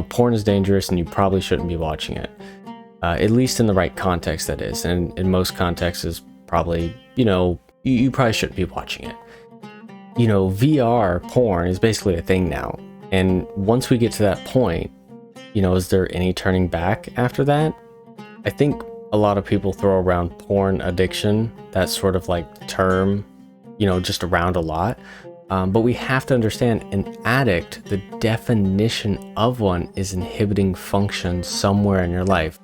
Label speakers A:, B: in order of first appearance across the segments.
A: porn is dangerous and you probably shouldn't be watching it. At least in the right context, that is. And in most contexts, is probably, you probably shouldn't be watching it. VR porn is basically a thing now. And once we get to that point, is there any turning back after that? I think a lot of people throw around porn addiction, that sort of like term, just around a lot. But we have to understand an addict, the definition of one is inhibiting function somewhere in your life.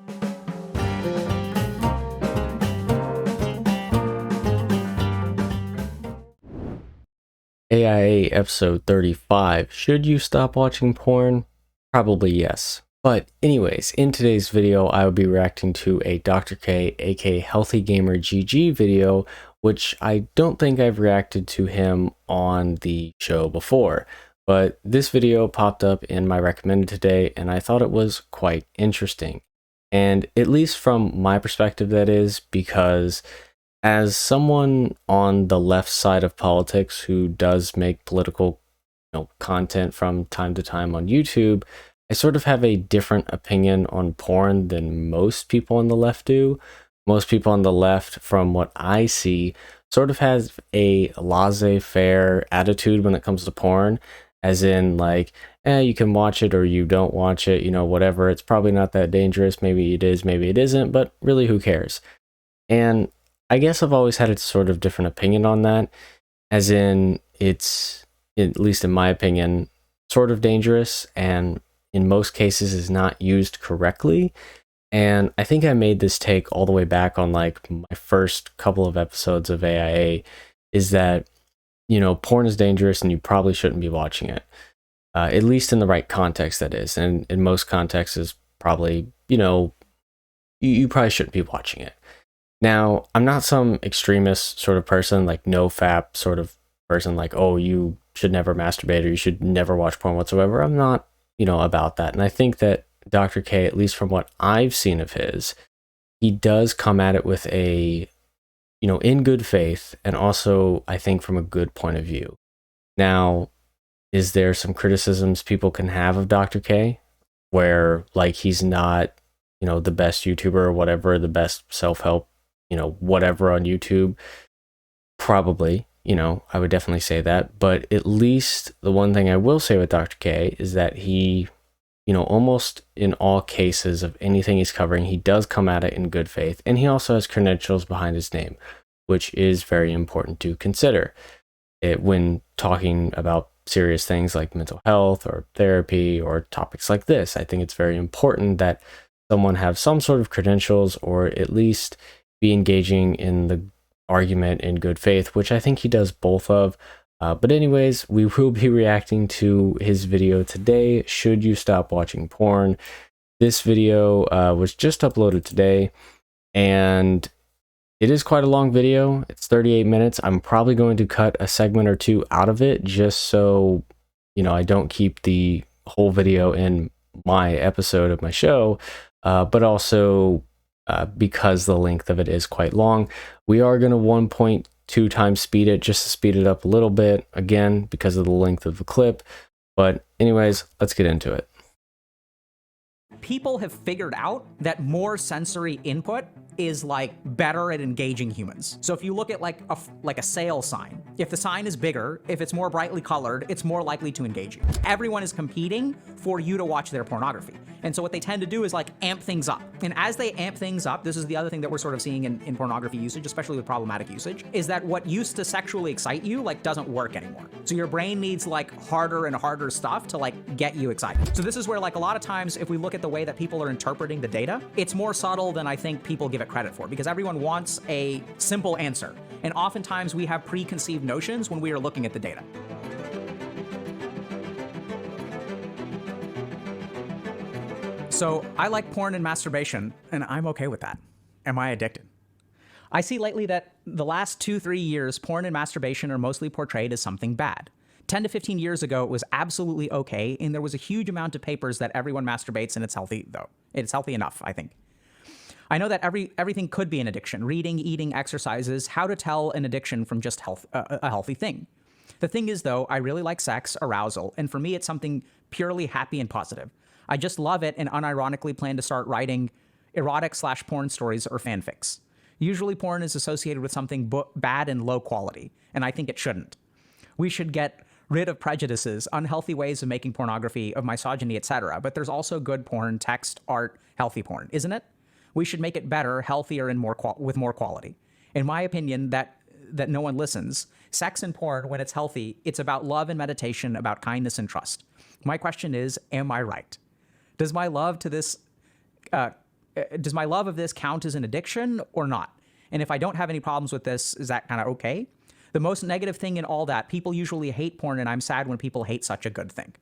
A: AiA episode 35. Should you stop watching porn? Probably yes. But anyways, in today's video, I will be reacting to a Dr. K, aka Healthy Gamer GG video, which I don't think I've reacted to him on the show before. But this video popped up in my recommended today, and I thought it was quite interesting. And at least from my perspective, that is, because as someone on the left side of politics who does make political content from time to time on YouTube, I sort of have a different opinion on porn than most people on the left do. Most people on the left, from what I see, sort of has a laissez-faire attitude when it comes to porn, as in like, you can watch it or you don't watch it, whatever. It's probably not that dangerous. Maybe it is, maybe it isn't, but really, who cares? And I guess I've always had a sort of different opinion on that, as in it's, at least in my opinion, sort of dangerous and in most cases is not used correctly. And I think I made this take all the way back on like my first couple of episodes of AiA, is that, porn is dangerous and you probably shouldn't be watching it. At least in the right context, that is. And in most contexts is probably, you probably shouldn't be watching it. Now, I'm not some extremist sort of person, like no fap sort of person, like, oh, you should never masturbate or you should never watch porn whatsoever. I'm not, about that. And I think that Dr. K, at least from what I've seen of his, he does come at it with a, in good faith, and also I think from a good point of view. Now, is there some criticisms people can have of Dr. K where like he's not, the best YouTuber or whatever, the best self-help, whatever on YouTube? Probably. I would definitely say that. But at least the one thing I will say with Dr. K is that he, almost in all cases of anything he's covering, he does come at it in good faith. And he also has credentials behind his name, which is very important to consider when talking about serious things like mental health or therapy or topics like this. I think it's very important that someone have some sort of credentials, or at least be engaging in the argument in good faith, which I think he does both of. But anyways, we will be reacting to his video today, Should You Stop Watching Porn? This video was just uploaded today, and it is quite a long video. It's 38 minutes. I'm probably going to cut a segment or two out of it just so, I don't keep the whole video in my episode of my show, but also because the length of it is quite long. We are going to 1.2 times speed it, just to speed it up a little bit, again, because of the length of the clip. But anyways, let's get into it.
B: People have figured out that more sensory input is like better at engaging humans. So if you look at like a sale sign, if the sign is bigger, if it's more brightly colored, it's more likely to engage you. Everyone is competing for you to watch their pornography. And so what they tend to do is like amp things up. And as they amp things up, this is the other thing that we're sort of seeing in pornography usage, especially with problematic usage, is that what used to sexually excite you like doesn't work anymore. So your brain needs like harder and harder stuff to like get you excited. So this is where like a lot of times if we look at the way that people are interpreting the data, it's more subtle than I think people give it credit for, because everyone wants a simple answer. And oftentimes we have preconceived notions when we are looking at the data. So I like porn and masturbation, and I'm okay with that. Am I addicted? I see lately that the last 2-3 years, porn and masturbation are mostly portrayed as something bad. 10 to 15 years ago, it was absolutely okay, and there was a huge amount of papers that everyone masturbates, and it's healthy, though. It's healthy enough, I think. I know that everything could be an addiction. Reading, eating, exercises, how to tell an addiction from just a healthy thing. The thing is, though, I really like sex, arousal, and for me, it's something purely happy and positive. I just love it and unironically plan to start writing erotic/porn stories or fanfics. Usually, porn is associated with something bad and low quality, and I think it shouldn't. We should get rid of prejudices, unhealthy ways of making pornography, of misogyny, etc. But there's also good porn, text, art, healthy porn, isn't it? We should make it better, healthier, and with more quality. In my opinion, that no one listens. Sex and porn, when it's healthy, it's about love and meditation, about kindness and trust. My question is, am I right? Does my love of this count as an addiction or not? And if I don't have any problems with this, is that kind of okay? The most negative thing in all that, people usually hate porn, and I'm sad when people hate such a good thing.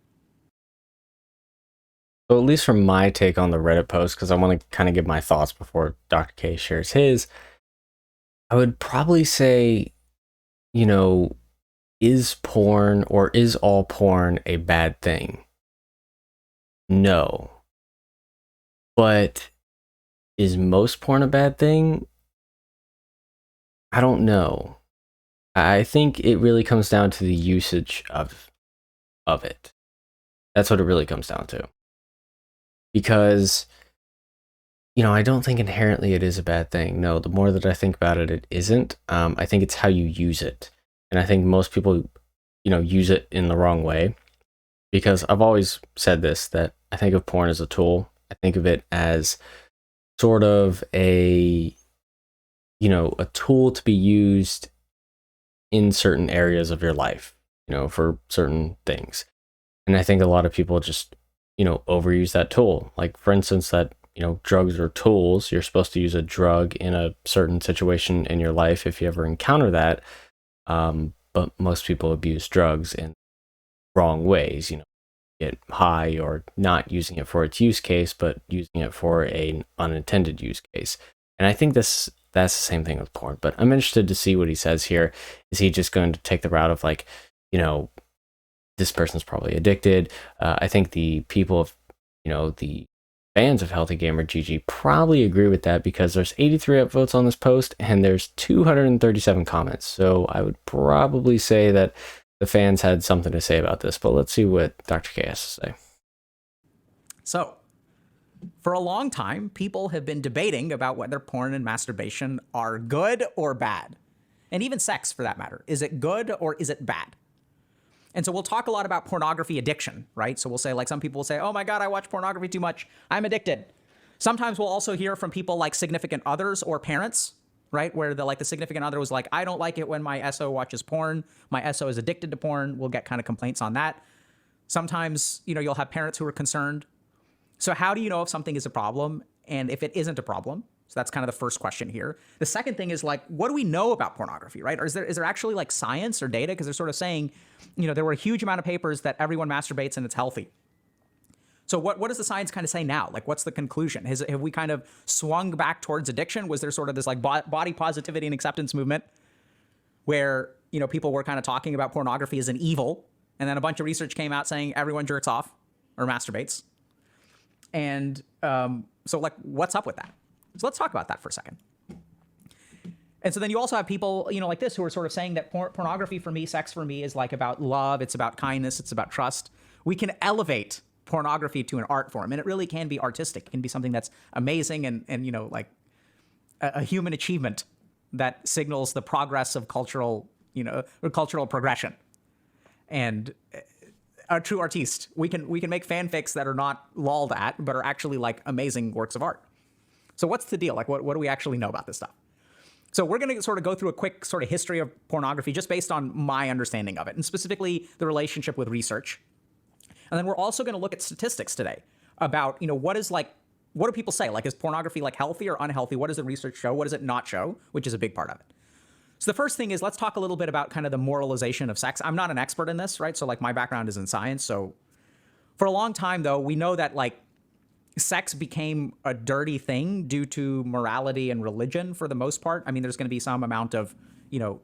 A: So at least from my take on the Reddit post, because I want to kind of give my thoughts before Dr. K shares his, I would probably say, is porn or is all porn a bad thing? No. But is most porn a bad thing? I don't know. I think it really comes down to the usage of it. That's what it really comes down to. Because, I don't think inherently it is a bad thing. No, the more that I think about it, it isn't. I think it's how you use it. And I think most people, use it in the wrong way. Because I've always said this, that I think of porn as a tool. I think of it as sort of a tool to be used in certain areas of your life, for certain things. And I think a lot of people just, overuse that tool. Like, for instance, that, drugs are tools. You're supposed to use a drug in a certain situation in your life if you ever encounter that. But most people abuse drugs in wrong ways, get high or not using it for its use case, but using it for an unintended use case. And I think that's the same thing with porn. But I'm interested to see what he says here. Is he just going to take the route of like, this person's probably addicted? I think the people of, the fans of Healthy Gamer GG probably agree with that, because there's 83 upvotes on this post and there's 237 comments. So I would probably say that the fans had something to say about this, but let's see what Dr. K has to say.
B: So, for a long time, people have been debating about whether porn and masturbation are good or bad. And even sex, for that matter. Is it good or is it bad? And so we'll talk a lot about pornography addiction, right? So we'll say, like, some people will say, oh my God, I watch pornography too much, I'm addicted. Sometimes we'll also hear from people like significant others or parents, right? Where the significant other was like, I don't like it when my SO watches porn. My SO is addicted to porn. We'll get kind of complaints on that. Sometimes, you'll have parents who are concerned. So how do you know if something is a problem and if it isn't a problem? So that's kind of the first question here. The second thing is, like, what do we know about pornography, right? Or is there actually like science or data? Because they're sort of saying, there were a huge amount of papers that everyone masturbates and it's healthy. So what does the science kind of say now? Like, what's the conclusion? Have we kind of swung back towards addiction? Was there sort of this like body positivity and acceptance movement where, people were kind of talking about pornography as an evil, and then a bunch of research came out saying everyone jerks off or masturbates? And so, like, what's up with that? So let's talk about that for a second. And so then you also have people, like this, who are sort of saying that pornography for me, sex for me, is like about love, it's about kindness, it's about trust. We can elevate pornography to an art form, and it really can be artistic. It can be something that's amazing and like a human achievement that signals the progress of cultural progression. And a true artiste, we can make fanfics that are not lolled at, but are actually like amazing works of art. So what's the deal? Like, what do we actually know about this stuff? So we're going to sort of go through a quick sort of history of pornography just based on my understanding of it, and specifically the relationship with research. And then we're also going to look at statistics today about, what do people say? Like, is pornography like healthy or unhealthy? What does the research show? What does it not show? Which is a big part of it. So the first thing is, let's talk a little bit about kind of the moralization of sex. I'm not an expert in this, right? So like, my background is in science. So for a long time, though, we know that like sex became a dirty thing due to morality and religion for the most part. I mean, there's going to be some amount of,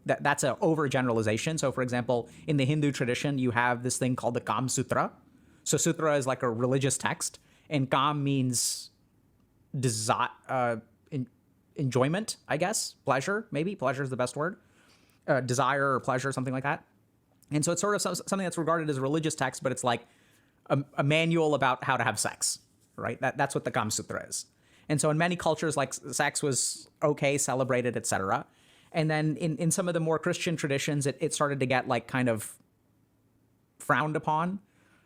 B: that's an overgeneralization. So for example, in the Hindu tradition, you have this thing called the Kam Sutra. So sutra is like a religious text, and Kam means enjoyment, I guess, pleasure, maybe. Pleasure is the best word. Desire or pleasure, something like that. And so it's sort of something that's regarded as a religious text, but it's like a manual about how to have sex, right? That's what the Kama Sutra is. And so in many cultures, like sex was okay, celebrated, etc. And then in some of the more Christian traditions, it started to get like kind of frowned upon.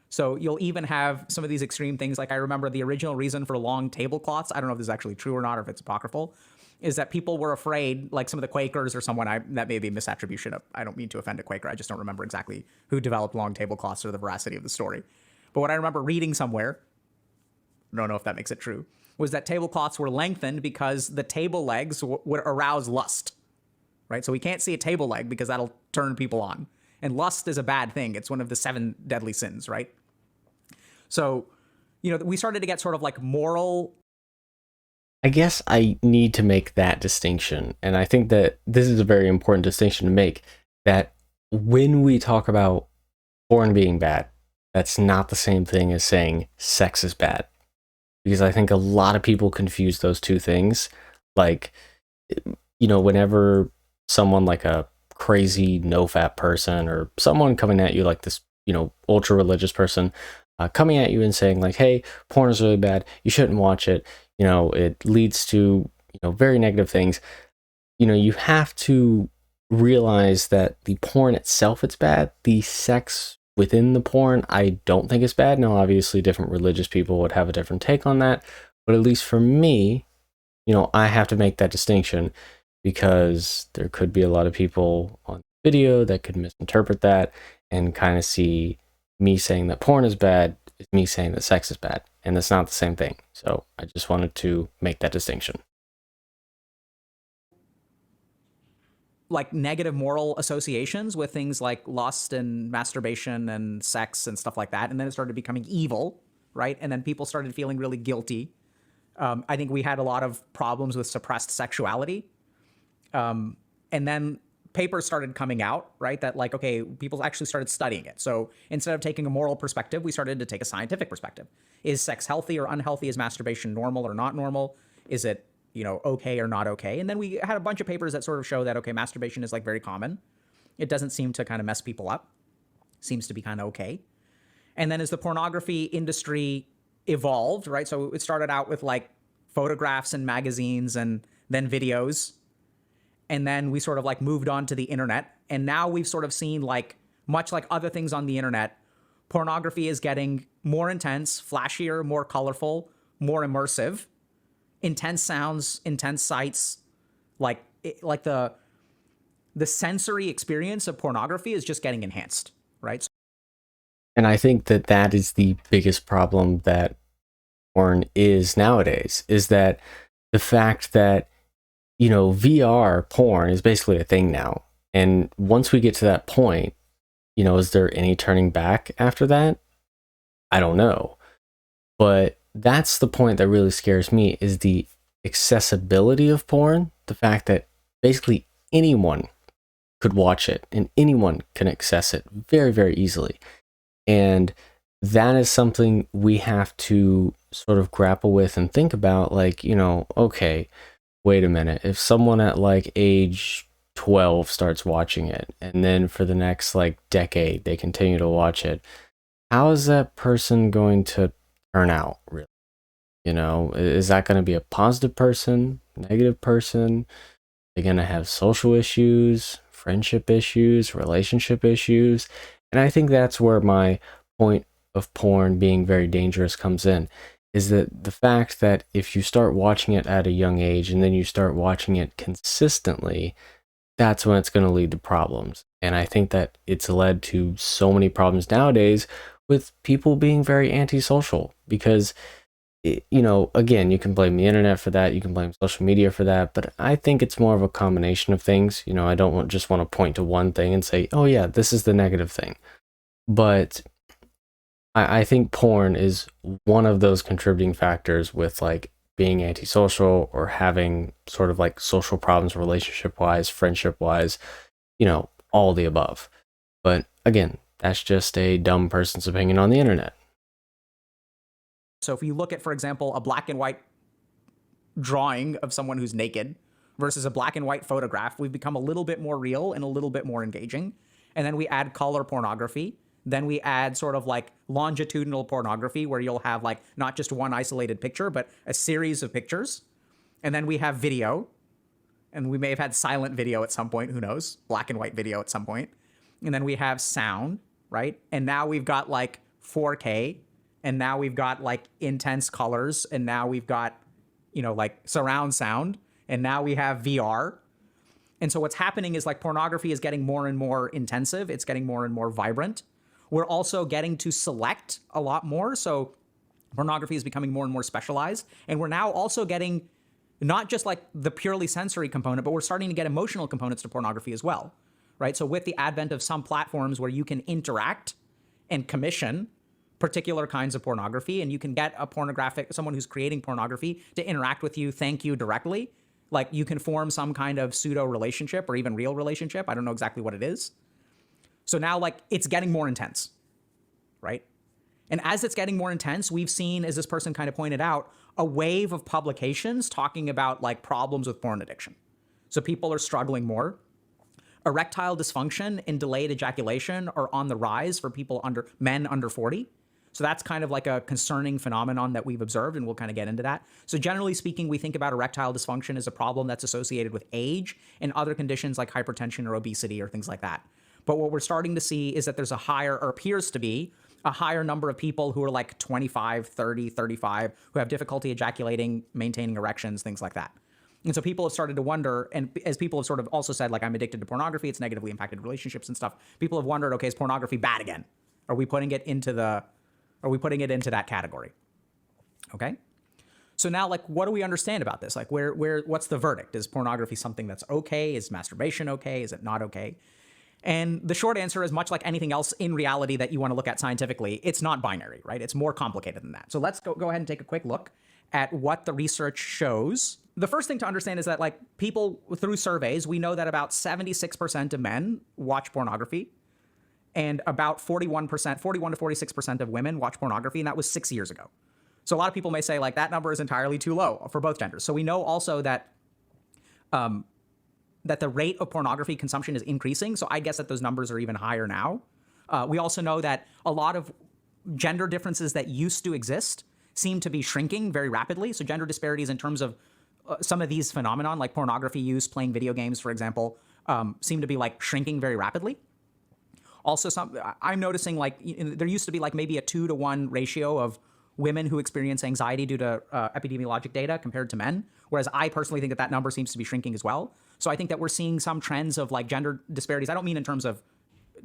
B: So you'll even have some of these extreme things. Like I remember the original reason for long tablecloths, I don't know if this is actually true or not, or if it's apocryphal, is that people were afraid, like some of the Quakers or someone, that may be a misattribution of, I don't mean to offend a Quaker, I just don't remember exactly who developed long tablecloths or the veracity of the story. But what I remember reading somewhere, I don't know if that makes it true, was that tablecloths were lengthened because the table legs would arouse lust, right? So we can't see a table leg because that'll turn people on. And lust is a bad thing. It's one of the 7 deadly sins, right? So, we started to get sort of like moral.
A: I guess I need to make that distinction. And I think that this is a very important distinction to make, that when we talk about porn being bad, that's not the same thing as saying sex is bad. Because I think a lot of people confuse those two things. Like, whenever someone like a crazy no-fap person or someone coming at you like this, ultra religious person coming at you and saying like, hey, porn is really bad, you shouldn't watch it, it leads to, very negative things. You have to realize that the porn itself, it's bad. The sex within the porn, I don't think is bad. Now, obviously, different religious people would have a different take on that. But at least for me, I have to make that distinction, because there could be a lot of people on the video that could misinterpret that and kind of see me saying that porn is bad is me saying that sex is bad. And that's not the same thing. So I just wanted to make that distinction.
B: Like negative moral associations with things like lust and masturbation and sex and stuff like that. And then it started becoming evil, right? And then people started feeling really guilty. I think we had a lot of problems with suppressed sexuality. And then papers started coming out, right? That like, okay, people actually started studying it. So instead of taking a moral perspective, we started to take a scientific perspective. Is sex healthy or unhealthy? Is masturbation normal or not normal? Is it, okay or not okay? And then we had a bunch of papers that sort of show that, okay, masturbation is like very common. It doesn't seem to kind of mess people up. Seems to be kind of okay. And then as the pornography industry evolved, right? So it started out with like photographs and magazines and then videos. And then we sort of like moved on to the internet. And now we've sort of seen like, much like other things on the internet, pornography is getting more intense, flashier, more colorful, more immersive, intense sounds, intense sights. Like the sensory experience of pornography is just getting enhanced, right?
A: And I think that that is the biggest problem that porn is nowadays, is that the fact that, VR porn is basically a thing now. And once we get to that point, is there any turning back after that? I don't know. But that's the point that really scares me, is the accessibility of porn. The fact that basically anyone could watch it and anyone can access it very, very easily. And that is something we have to sort of grapple with and think about, like, okay, wait a minute. If someone at like age 12 starts watching it, and then for the next like decade, they continue to watch it, how is that person going to turn out, really? Is that going to be a positive person, negative person? They're going to have social issues, friendship issues, relationship issues. And I think that's where my point of porn being very dangerous comes in, is that the fact that if you start watching it at a young age and then you start watching it consistently, that's when it's going to lead to problems. And I think that it's led to so many problems nowadays with people being very antisocial, because, again, you can blame the internet for that, you can blame social media for that, but I think it's more of a combination of things. I don't just want to point to one thing and say, oh yeah, this is the negative thing. But I think porn is one of those contributing factors with like being antisocial or having sort of like social problems, relationship wise, friendship wise, all the above. But again, that's just a dumb person's opinion on the internet.
B: So if you look at, for example, a black and white drawing of someone who's naked versus a black and white photograph, we've become a little bit more real and a little bit more engaging. And then we add color pornography. Then we add sort of like longitudinal pornography, where you'll have like not just one isolated picture, but a series of pictures. And then we have video. And we may have had silent video at some point, who knows? Black and white video at some point. And then we have sound, right? And now we've got like 4K. And now we've got like intense colors. And now we've got, you know, like surround sound. And now we have VR. And so what's happening is like pornography is getting more and more intensive. It's getting more and more vibrant. We're also getting to select a lot more. So pornography is becoming more and more specialized. And we're now also getting not just like the purely sensory component, but we're starting to get emotional components to pornography as well, right? So with the advent of some platforms where you can interact and commission particular kinds of pornography, and you can get someone who's creating pornography to interact with you, thank you directly. Like you can form some kind of pseudo relationship or even real relationship. I don't know exactly what it is. So now like it's getting more intense, right? And as it's getting more intense, we've seen, as this person kind of pointed out, a wave of publications talking about like problems with porn addiction. So people are struggling more. Erectile dysfunction and delayed ejaculation are on the rise for men under 40. So that's kind of like a concerning phenomenon that we've observed, and we'll kind of get into that. So generally speaking, we think about erectile dysfunction as a problem that's associated with age and other conditions like hypertension or obesity or things like that. But what we're starting to see is that there's a higher, or appears to be, a higher number of people who are like 25, 30, 35, who have difficulty ejaculating, maintaining erections, things like that. And so people have started to wonder, and as people have sort of also said, like, I'm addicted to pornography, it's negatively impacted relationships and stuff, people have wondered, okay, is pornography bad again? Are we putting it into that category? Okay. So now, like, what do we understand about this? Like, what's the verdict? Is pornography something that's okay? Is masturbation okay? Is it not okay? And the short answer is, much like anything else in reality that you want to look at scientifically, it's not binary, right? It's more complicated than that. So let's go ahead and take a quick look at what the research shows. The first thing to understand is that, like, people through surveys, we know that about 76% of men watch pornography, and about 41 to 46% of women watch pornography, and that was 6 years ago. So a lot of people may say, like, that number is entirely too low for both genders. So we know also that that the rate of pornography consumption is increasing. So I guess that those numbers are even higher now. We also know that a lot of gender differences that used to exist seem to be shrinking very rapidly. So gender disparities in terms of some of these phenomenon, like pornography use, playing video games, for example, seem to be like shrinking very rapidly. Also, I'm noticing, like, there used to be like maybe a 2-to-1 ratio of women who experience anxiety due to epidemiologic data compared to men, whereas I personally think that that number seems to be shrinking as well. So I think that we're seeing some trends of like gender disparities. I don't mean in terms of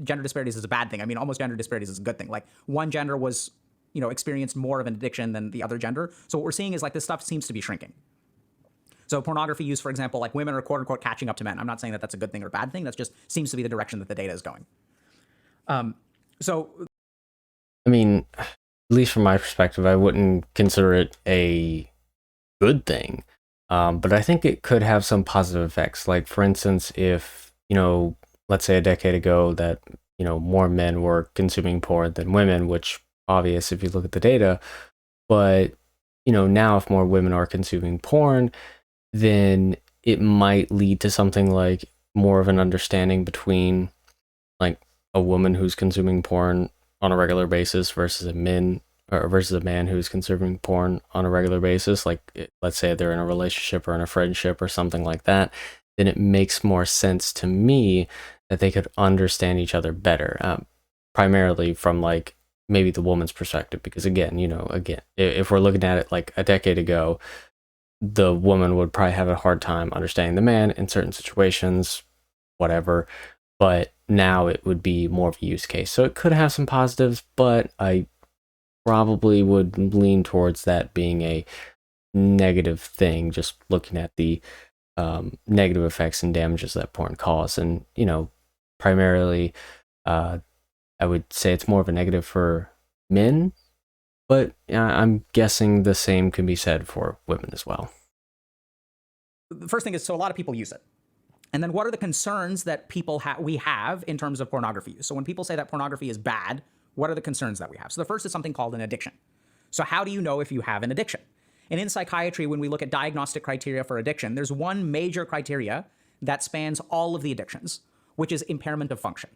B: gender disparities as a bad thing. I mean almost gender disparities is a good thing. Like one gender was, experienced more of an addiction than the other gender. So what we're seeing is like this stuff seems to be shrinking. So pornography use, for example, like women are quote unquote catching up to men. I'm not saying that that's a good thing or a bad thing. That just seems to be the direction that the data is going. So,
A: I mean, at least from my perspective, I wouldn't consider it a good thing. But I think it could have some positive effects. Like, for instance, if, let's say a decade ago that, more men were consuming porn than women, which obvious if you look at the data. But, now if more women are consuming porn, then it might lead to something like more of an understanding between like a woman who's consuming porn on a regular basis versus a man who's consuming porn on a regular basis. Like, let's say they're in a relationship or in a friendship or something like that, then it makes more sense to me that they could understand each other better, primarily from like maybe the woman's perspective. Because again, if we're looking at it like a decade ago, the woman would probably have a hard time understanding the man in certain situations, whatever. But now it would be more of a use case. So it could have some positives, but I probably would lean towards that being a negative thing, just looking at the negative effects and damages that porn cause. And, primarily, I would say it's more of a negative for men, but I'm guessing the same can be said for women as well.
B: The first thing is, so a lot of people use it. And then what are the concerns that we have in terms of pornography use? So when people say that pornography is bad, what are the concerns that we have? So the first is something called an addiction. So how do you know if you have an addiction? And in psychiatry, when we look at diagnostic criteria for addiction, there's one major criteria that spans all of the addictions, which is impairment of function.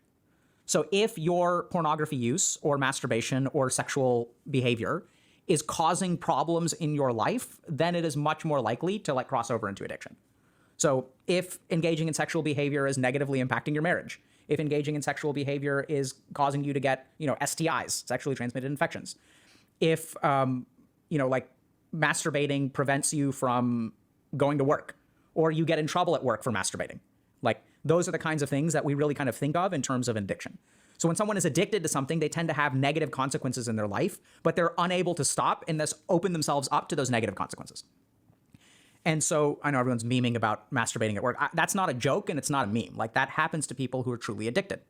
B: So if your pornography use or masturbation or sexual behavior is causing problems in your life, then it is much more likely to like cross over into addiction. So if engaging in sexual behavior is negatively impacting your marriage, if engaging in sexual behavior is causing you to get, STIs, sexually transmitted infections, if, like masturbating prevents you from going to work, or you get in trouble at work for masturbating, like those are the kinds of things that we really kind of think of in terms of addiction. So when someone is addicted to something, they tend to have negative consequences in their life, but they're unable to stop and thus open themselves up to those negative consequences. And so I know everyone's memeing about masturbating at work. That's not a joke and it's not a meme. Like that happens to people who are truly addicted.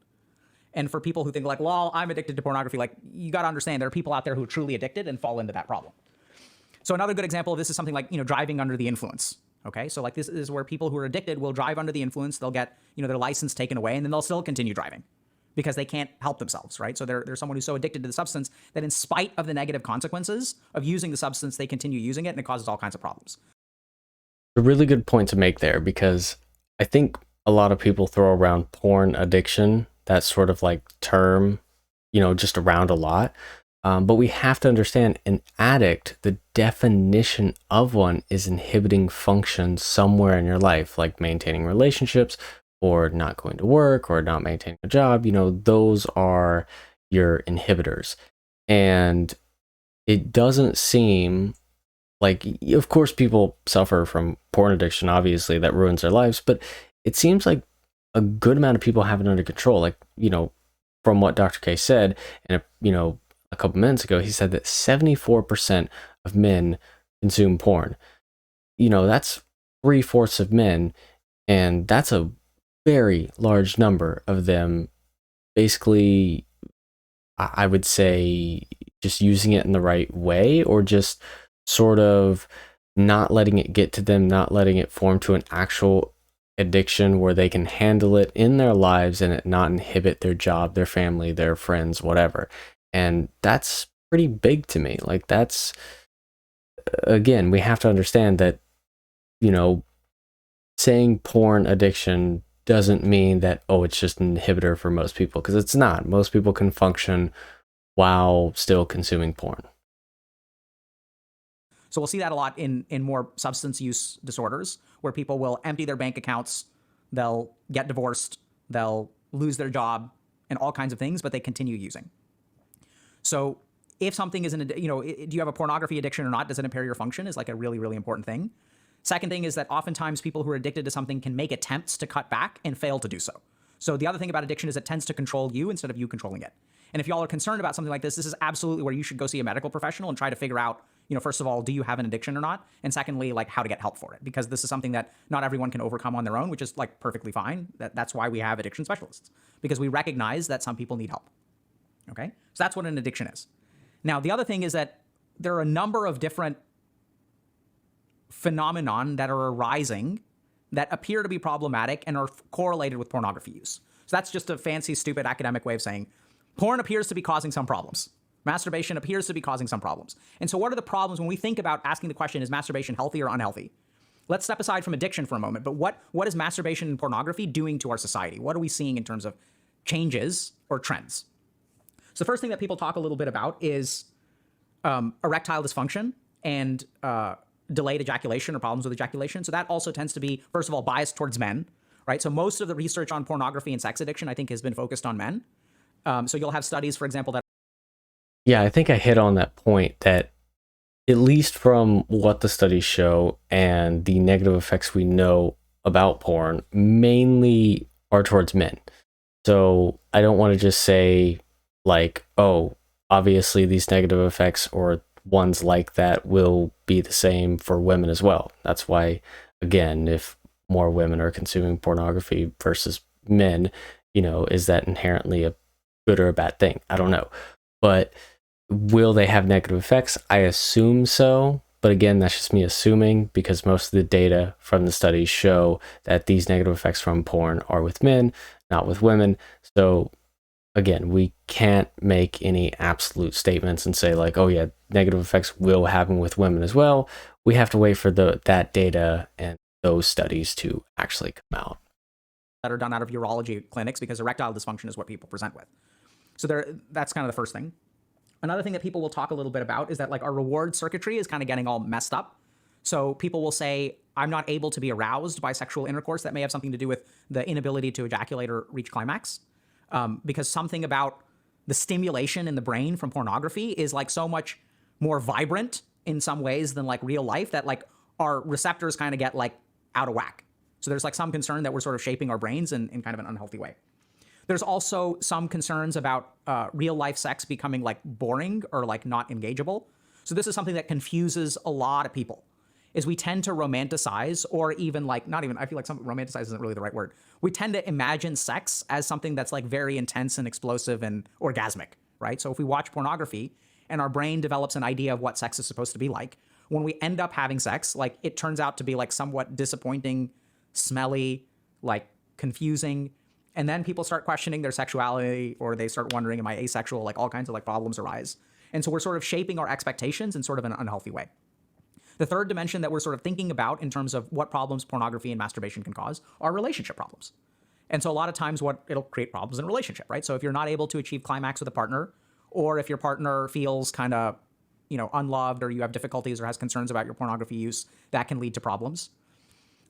B: And for people who think like, lol, I'm addicted to pornography, like you got to understand there are people out there who are truly addicted and fall into that problem. So another good example of this is something like, driving under the influence. Okay, so like this is where people who are addicted will drive under the influence. They'll get, their license taken away and then they'll still continue driving because they can't help themselves, right? So they're someone who's so addicted to the substance that in spite of the negative consequences of using the substance, they continue using it and it causes all kinds of problems.
A: A really good point to make there, because I think a lot of people throw around porn addiction, that sort of like term, just around a lot. But we have to understand an addict, the definition of one is inhibiting function somewhere in your life, like maintaining relationships or not going to work or not maintaining a job. Those are your inhibitors. And it doesn't seem like, of course, people suffer from porn addiction, obviously, that ruins their lives, but it seems like a good amount of people have it under control. Like, from what Dr. K said, and, a couple minutes ago, he said that 74% of men consume porn. That's 3/4 of men, and that's a very large number of them basically, I would say, just using it in the right way, or just sort of not letting it get to them, not letting it form to an actual addiction where they can handle it in their lives and it not inhibit their job, their family, their friends, whatever. And that's pretty big to me. Like that's, again, we have to understand that, saying porn addiction doesn't mean that, oh, it's just an inhibitor for most people, because it's not. Most people can function while still consuming porn.
B: So we'll see that a lot in more substance use disorders, where people will empty their bank accounts, they'll get divorced, they'll lose their job, and all kinds of things, but they continue using. So if something isn't, do you have a pornography addiction or not? Does it impair your function? Is like a really, really important thing. Second thing is that oftentimes people who are addicted to something can make attempts to cut back and fail to do so. So the other thing about addiction is it tends to control you instead of you controlling it. And if y'all are concerned about something like this is absolutely where you should go see a medical professional and try to figure out, first of all, do you have an addiction or not? And secondly, like how to get help for it, because this is something that not everyone can overcome on their own, which is like perfectly fine. That's why we have addiction specialists, because we recognize that some people need help. Okay, so that's what an addiction is. Now, the other thing is that there are a number of different phenomenon that are arising that appear to be problematic and are correlated with pornography use. So that's just a fancy, stupid academic way of saying porn appears to be causing some problems. Masturbation appears to be causing some problems. And so what are the problems when we think about asking the question, is masturbation healthy or unhealthy? Let's step aside from addiction for a moment, but what is masturbation and pornography doing to our society? What are we seeing in terms of changes or trends? So the first thing that people talk a little bit about is erectile dysfunction and delayed ejaculation or problems with ejaculation. So that also tends to be, first of all, biased towards men, right? So most of the research on pornography and sex addiction, I think, has been focused on men. So you'll have studies, for example, that...
A: Yeah, I think I hit on that point that, at least from what the studies show and the negative effects we know about porn, mainly are towards men. So I don't want to just say like, oh, obviously these negative effects or ones like that will be the same for women as well. That's why, again, if more women are consuming pornography versus men, is that inherently a good or a bad thing? I don't know. But will they have negative effects? I assume so. But again, that's just me assuming, because most of the data from the studies show that these negative effects from porn are with men, not with women. So again, we can't make any absolute statements and say like, oh yeah, negative effects will happen with women as well. We have to wait for that data and those studies to actually come out.
B: that are done out of urology clinics because erectile dysfunction is what people present with. So that's kind of the first thing. Another thing that people will talk a little bit about is that like our reward circuitry is kind of getting all messed up. So people will say, I'm not able to be aroused by sexual intercourse. That may have something to do with the inability to ejaculate or reach climax. Because something about the stimulation in the brain from pornography is like so much more vibrant in some ways than like real life that like our receptors kind of get like out of whack. So there's like some concern that we're sort of shaping our brains in kind of an unhealthy way. There's also some concerns about real life sex becoming like boring or like not engageable. So this is something that confuses a lot of people, is we tend to romanticize, or even like, not even, I feel like some romanticize isn't really the right word. We tend to imagine sex as something that's like very intense and explosive and orgasmic, right? So if we watch pornography and our brain develops an idea of what sex is supposed to be like, when we end up having sex, like it turns out to be like somewhat disappointing, smelly, like confusing. And then people start questioning their sexuality, or they start wondering, am I asexual? Like all kinds of like problems arise. And so we're sort of shaping our expectations in sort of an unhealthy way. The third dimension that we're sort of thinking about in terms of what problems pornography and masturbation can cause are relationship problems. And so a lot of times it'll create problems in a relationship, right? So if you're not able to achieve climax with a partner, or if your partner feels kind of, unloved, or you have difficulties or has concerns about your pornography use, that can lead to problems.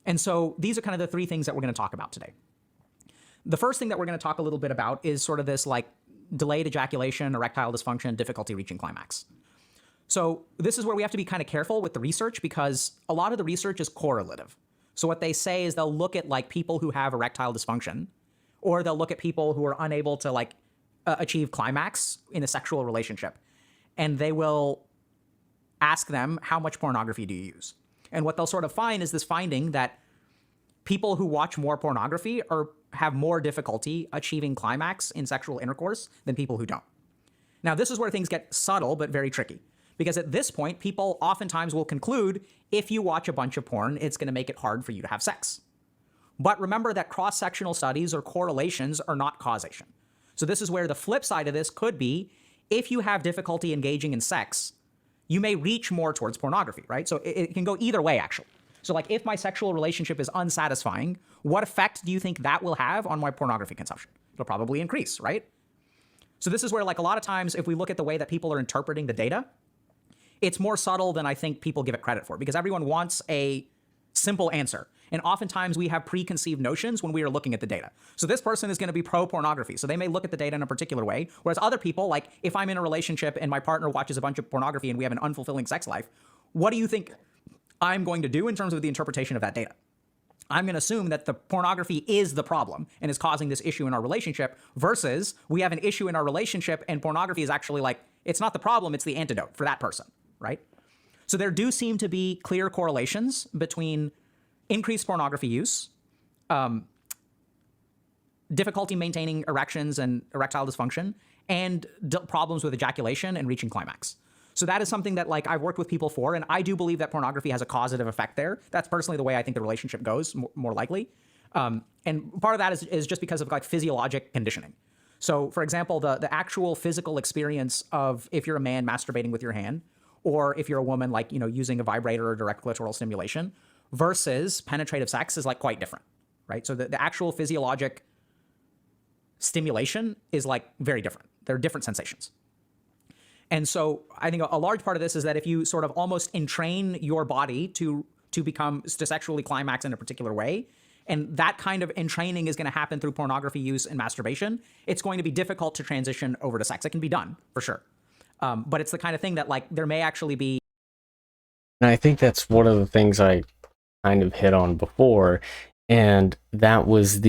B: And so these are kind of the three things that we're going to talk about today. The first thing that we're going to talk a little bit about is sort of this like delayed ejaculation, erectile dysfunction, difficulty reaching climax. So this is where we have to be kind of careful with the research, because a lot of the research is correlative. So what they say is they'll look at like people who have erectile dysfunction, or they'll look at people who are unable to like achieve climax in a sexual relationship, and they will ask them, how much pornography do you use? And what they'll sort of find is this finding that people who watch more pornography have more difficulty achieving climax in sexual intercourse than people who don't. Now, this is where things get subtle but very tricky, because at this point, people oftentimes will conclude if you watch a bunch of porn, it's going to make it hard for you to have sex. But remember that cross-sectional studies or correlations are not causation. So this is where the flip side of this could be, if you have difficulty engaging in sex, you may reach more towards pornography, right? So it can go either way, actually. So like if my sexual relationship is unsatisfying, what effect do you think that will have on my pornography consumption? It'll probably increase, right? So this is where like a lot of times, if we look at the way that people are interpreting the data, it's more subtle than I think people give it credit for, because everyone wants a simple answer. And oftentimes we have preconceived notions when we are looking at the data. So this person is going to be pro-pornography, so they may look at the data in a particular way, whereas other people, like if I'm in a relationship and my partner watches a bunch of pornography and we have an unfulfilling sex life, what do you think I'm going to do in terms of the interpretation of that data? I'm going to assume that the pornography is the problem and is causing this issue in our relationship, versus we have an issue in our relationship and pornography is actually like, it's not the problem, it's the antidote for that person, right? So there do seem to be clear correlations between increased pornography use, difficulty maintaining erections and erectile dysfunction, and problems with ejaculation and reaching climax. So that is something that like I've worked with people for, and I do believe that pornography has a causative effect there. That's personally the way I think the relationship goes, more likely. And part of that is just because of like physiologic conditioning. So for example, the actual physical experience of if you're a man masturbating with your hand, or if you're a woman like, using a vibrator or direct clitoral stimulation, versus penetrative sex is like quite different, right? So the actual physiologic stimulation is like very different. They're different sensations. And so I think a large part of this is that if you sort of almost entrain your body to sexually climax in a particular way, and that kind of entraining is going to happen through pornography use and masturbation, it's going to be difficult to transition over to sex. It can be done for sure. But it's the kind of thing that like there may actually be.
A: And I think that's one of the things I kind of hit on before. And that was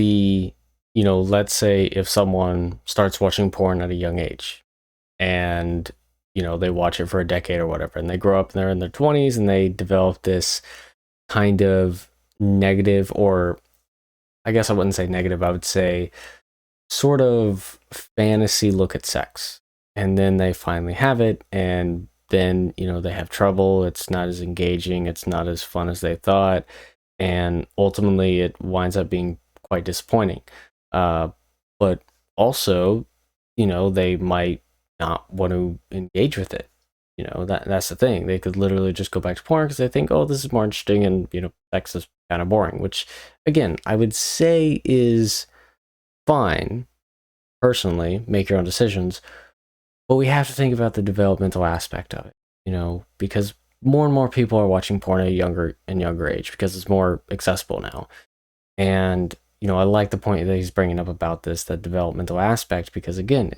A: let's say if someone starts watching porn at a young age and, they watch it for a decade or whatever, and they grow up and they're in their 20s and they develop this kind of negative, or I guess I wouldn't say negative, I would say sort of fantasy look at sex. And then they finally have it, and then, they have trouble. It's not as engaging. It's not as fun as they thought. And ultimately it winds up being quite disappointing. But also, they might not want to engage with it. that's the thing. They could literally just go back to porn because they think, oh, this is more interesting, and sex is kind of boring. Which, again, I would say is fine. Personally, make your own decisions, but we have to think about the developmental aspect of it. Because more and more people are watching porn at a younger and younger age because it's more accessible now. And I like the point that he's bringing up about the developmental aspect, because again,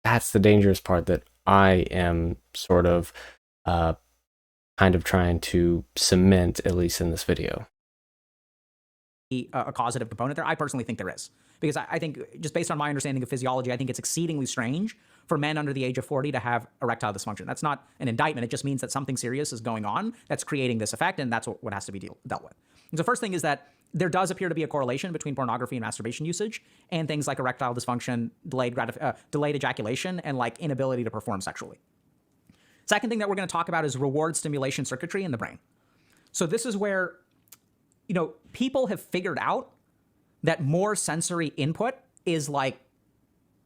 A: that's the dangerous part that I am sort of kind of trying to cement, at least in this video.
B: A causative component there? I personally think there is. Because I think, just based on my understanding of physiology, I think it's exceedingly strange for men under the age of 40 to have erectile dysfunction. That's not an indictment. It just means that something serious is going on that's creating this effect, and that's what has to be dealt with. And so first thing is that there does appear to be a correlation between pornography and masturbation usage and things like erectile dysfunction, delayed ejaculation, and like inability to perform sexually. Second thing that we're going to talk about is reward stimulation circuitry in the brain. So this is where, people have figured out that more sensory input is like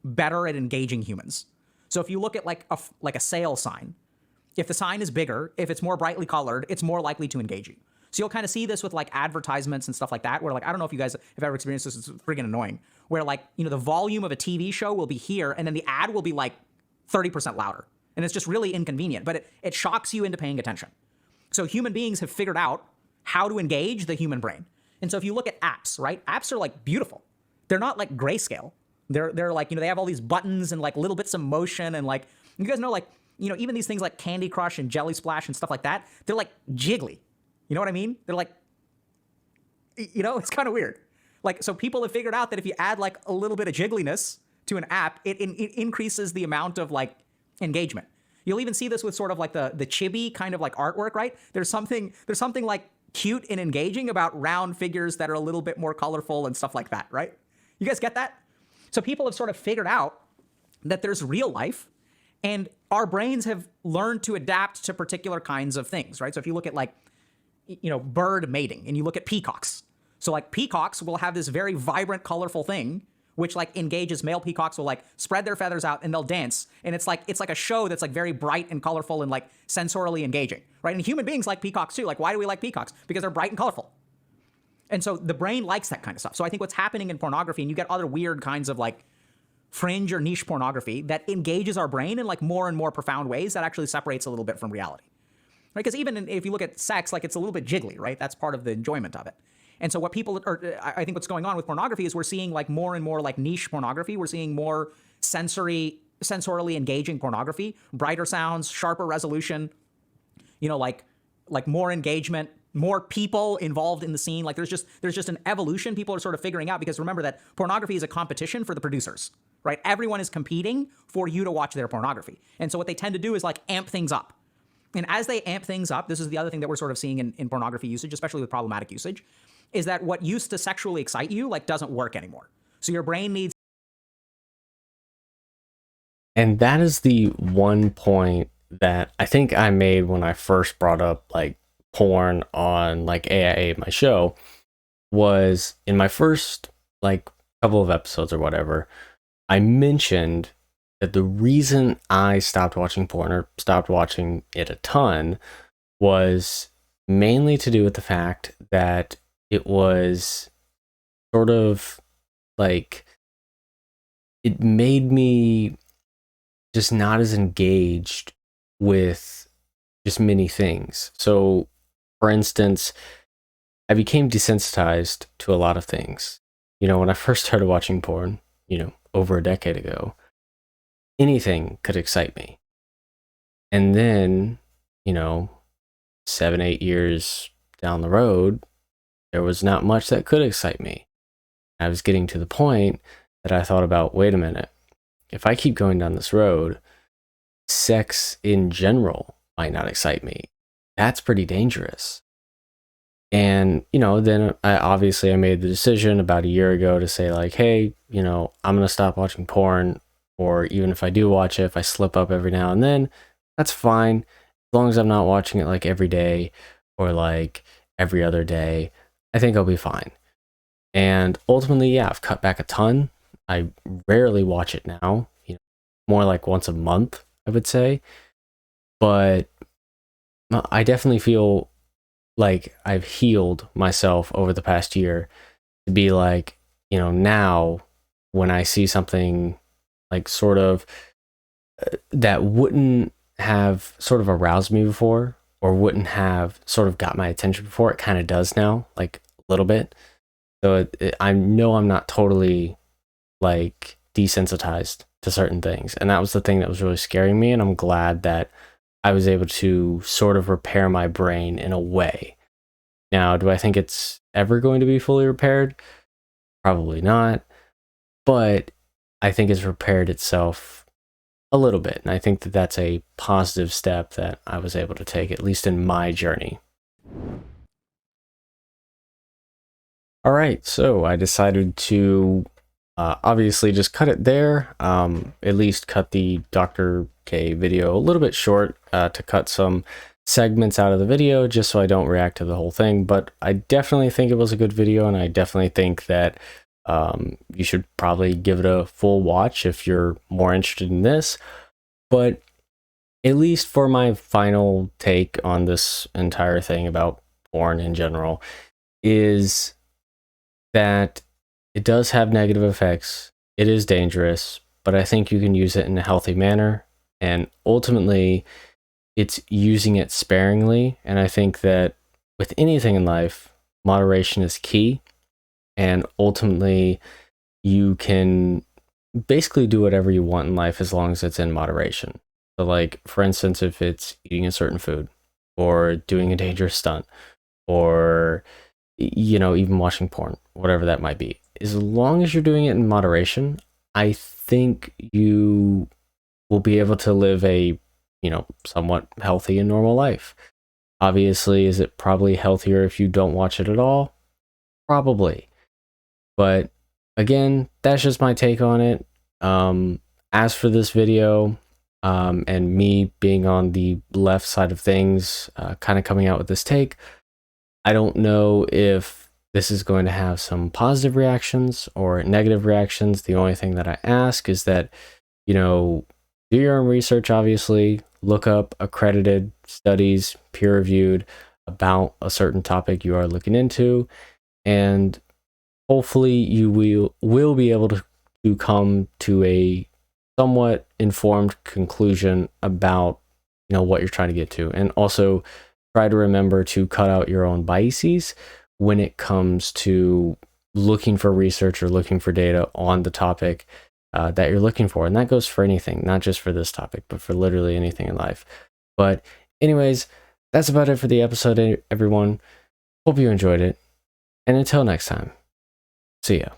B: better at engaging humans. So if you look at like a sale sign, if the sign is bigger, if it's more brightly colored, it's more likely to engage you. So you'll kind of see this with like advertisements and stuff like that, where like, I don't know if you guys have ever experienced this, it's friggin' annoying, where like, the volume of a TV show will be here and then the ad will be like 30% louder. And it's just really inconvenient, but it shocks you into paying attention. So human beings have figured out how to engage the human brain. And so if you look at apps, right? Apps are like beautiful. They're not like grayscale. They're like, they have all these buttons and like little bits of motion, and like, you guys know, like, even these things like Candy Crush and Jelly Splash and stuff like that, they're like jiggly. You know what I mean? They're like, it's kind of weird. Like, so people have figured out that if you add like a little bit of jiggliness to an app, it increases the amount of like engagement. You'll even see this with sort of like the chibi kind of like artwork, right? There's something like cute and engaging about round figures that are a little bit more colorful and stuff like that, right? You guys get that? So people have sort of figured out that there's real life, and our brains have learned to adapt to particular kinds of things, right? So if you look at like, bird mating, and you look at peacocks. So like peacocks will have this very vibrant, colorful thing, which like engages male peacocks, will like spread their feathers out and they'll dance. And it's like a show that's like very bright and colorful and like sensorily engaging, right? And human beings like peacocks too. Like, why do we like peacocks? Because they're bright and colorful. And so the brain likes that kind of stuff. So I think what's happening in pornography, and you get other weird kinds of like fringe or niche pornography that engages our brain in like more and more profound ways that actually separates a little bit from reality, right? Because even if you look at sex, like it's a little bit jiggly, right? That's part of the enjoyment of it. And so what people I think what's going on with pornography is we're seeing like more and more like niche pornography. We're seeing more sensorily engaging pornography, brighter sounds, sharper resolution, like more engagement, more people involved in the scene. Like there's just an evolution people are sort of figuring out, because remember that pornography is a competition for the producers, right? Everyone is competing for you to watch their pornography. And so what they tend to do is like amp things up. And as they amp things up, this is the other thing that we're sort of seeing in pornography usage, especially with problematic usage, is that what used to sexually excite you like doesn't work anymore. So your brain needs.
A: And that is the one point that I think I made when I first brought up like porn on like AiA, my show, was in my first like couple of episodes or whatever, I mentioned that the reason I stopped watching porn, or stopped watching it a ton, was mainly to do with the fact that it was sort of like, it made me just not as engaged with just many things. So, for instance, I became desensitized to a lot of things. When I first started watching porn, over a decade ago, anything could excite me. And then, 7, 8 years down the road, there was not much that could excite me. I was getting to the point that I thought about, wait a minute, if I keep going down this road, sex in general might not excite me. That's pretty dangerous. And, then I made the decision about a year ago to say like, hey, I'm going to stop watching porn, or even if I do watch it, if I slip up every now and then, that's fine. As long as I'm not watching it like every day or like every other day, I think I'll be fine. And ultimately, yeah, I've cut back a ton. I rarely watch it now, more like once a month, I would say. but I definitely feel like I've healed myself over the past year to be like, now when I see something like sort of that wouldn't have sort of aroused me before, or wouldn't have sort of got my attention before, it kind of does now, like a little bit. So I know I'm not totally like desensitized to certain things. And that was the thing that was really scaring me. And I'm glad that I was able to sort of repair my brain in a way. Now, do I think it's ever going to be fully repaired? Probably not. But I think it's repaired itself a little bit. And I think that that's a positive step that I was able to take, at least in my journey. All right, so I decided to obviously just cut it there, at least cut the Dr. K video a little bit short to cut some segments out of the video just so I don't react to the whole thing. But I definitely think it was a good video, and I definitely think that you should probably give it a full watch if you're more interested in this. But at least for my final take on this entire thing about porn in general, is that it does have negative effects. It is dangerous, but I think you can use it in a healthy manner. And ultimately, it's using it sparingly. And I think that with anything in life, moderation is key. And ultimately, you can basically do whatever you want in life as long as it's in moderation. So, like, for instance, if it's eating a certain food, or doing a dangerous stunt, or even watching porn, whatever that might be. As long as you're doing it in moderation, I think you will be able to live a, somewhat healthy and normal life. Obviously, is it probably healthier if you don't watch it at all? Probably. But again, that's just my take on it. As for this video, and me being on the left side of things, kind of coming out with this take, I don't know if this is going to have some positive reactions or negative reactions. The only thing that I ask is that, do your own research, obviously, look up accredited studies, peer-reviewed, about a certain topic you are looking into, and hopefully you will be able to come to a somewhat informed conclusion about, what you're trying to get to. And also, try to remember to cut out your own biases when it comes to looking for research or looking for data on the topic that you're looking for. And that goes for anything, not just for this topic, but for literally anything in life. But anyways, that's about it for the episode, everyone. Hope you enjoyed it. And until next time, see ya.